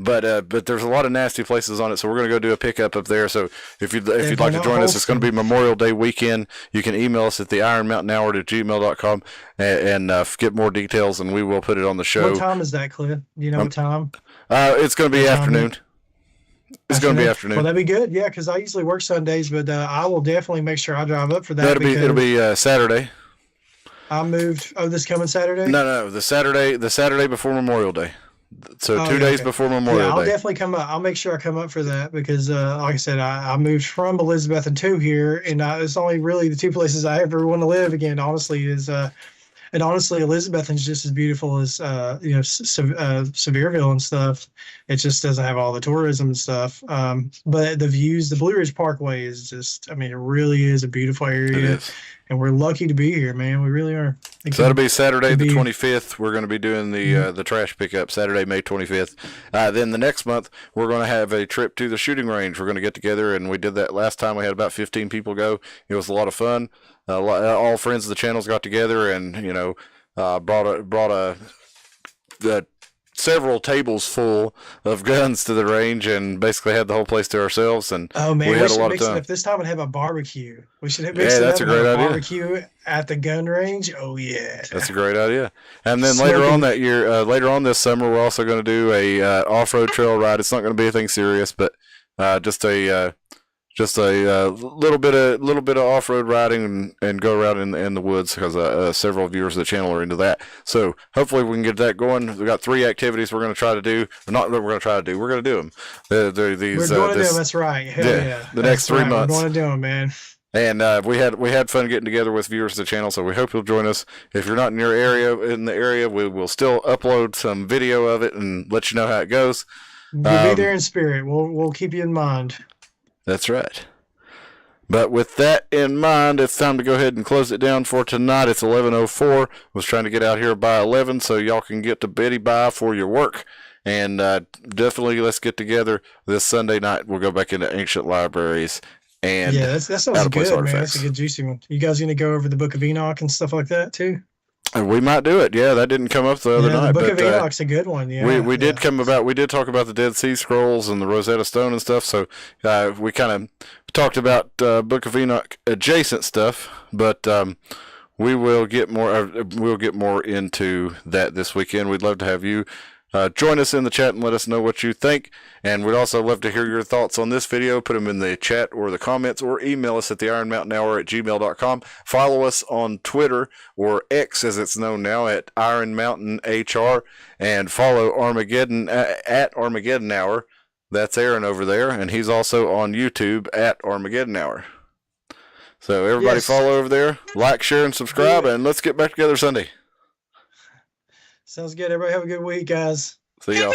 But there's a lot of nasty places on it, so we're going to go do a pickup up there. So if you'd like to join us, it's going to be Memorial Day weekend. You can email us at the ironmountainhour@gmail.com and get more details, and we will put it on the show. What time is that, Cliff? Do you know what time? It's going to be afternoon. It's going to be afternoon. Well, that'd be good, yeah, because I usually work Sundays, but I will definitely make sure I drive up for that. It'll be Saturday. I moved. Oh, this coming Saturday? No, the Saturday before Memorial Day. So 2 days before Memorial Day. I'll definitely come up. I'll make sure I come up for that because, like I said, I moved from Elizabethton to here, and it's only really the two places I ever want to live again. Honestly, and honestly, Elizabethton's just as beautiful as Sevierville and stuff. It just doesn't have all the tourism and stuff. But the views, the Blue Ridge Parkway is just, I mean, it really is a beautiful area. It is. And we're lucky to be here, man. We really are. So that'll be Saturday the 25th. We're going to be doing the trash pickup Saturday, May 25th. Then the next month, we're going to have a trip to the shooting range. We're going to get together, and we did that last time. We had about 15 people go. It was a lot of fun. All friends of the channels got together, and brought several tables full of guns to the range, and basically had the whole place to ourselves. And oh man, we had a lot of fun. If this time and have a barbecue. We should have that's a great idea. Barbecue at the gun range. Oh yeah, that's a great idea. And then later on this summer, we're also going to do a off-road trail ride. It's not going to be anything serious, but just a little bit of off-road riding and go around in the woods, because several viewers of the channel are into that. So hopefully we can get that going. We've got 3 activities we're going to try to do. Not that we're going to try to do. We're going to do them. We're going to do them. That's right. Hell yeah. The next 3 months. We're going to do them, man. And we had fun getting together with viewers of the channel, so we hope you'll join us. If you're not in the area, we will still upload some video of it and let you know how it goes. We'll be there in spirit. We'll keep you in mind. That's right. But with that in mind, it's time to go ahead and close it down for tonight. It's 11:04. Was trying to get out here by 11 so y'all can get to Betty by for your work. And definitely let's get together this Sunday night. We'll go back into ancient libraries. And yeah, that sounds good, man. That's a good juicy one. You guys going to go over the Book of Enoch and stuff like that too? We might do it. Yeah, that didn't come up the other night. The Book of Enoch's a good one. Yeah, we did talk about the Dead Sea Scrolls and the Rosetta Stone and stuff. So we kind of talked about Book of Enoch adjacent stuff, but we will get more. We'll get more into that this weekend. We'd love to have you join us in the chat and let us know what you think. And we'd also love to hear your thoughts on this video. Put them in the chat or the comments, or email us at the ironmountainhour@gmail.com. Follow us on Twitter, or X as it's known now, at Iron Mountain HR, and follow Armageddon at Armageddon Hour. That's Aaron over there, and he's also on YouTube at Armageddon Hour. So everybody Yes. follow over there, like, share, and subscribe, and let's get back together Sunday. Sounds good. Everybody have a good week, guys. See y'all.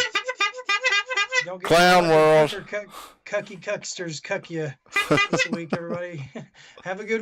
Don't get Clown world. Cucky cucksters cuck you this week, everybody. Have a good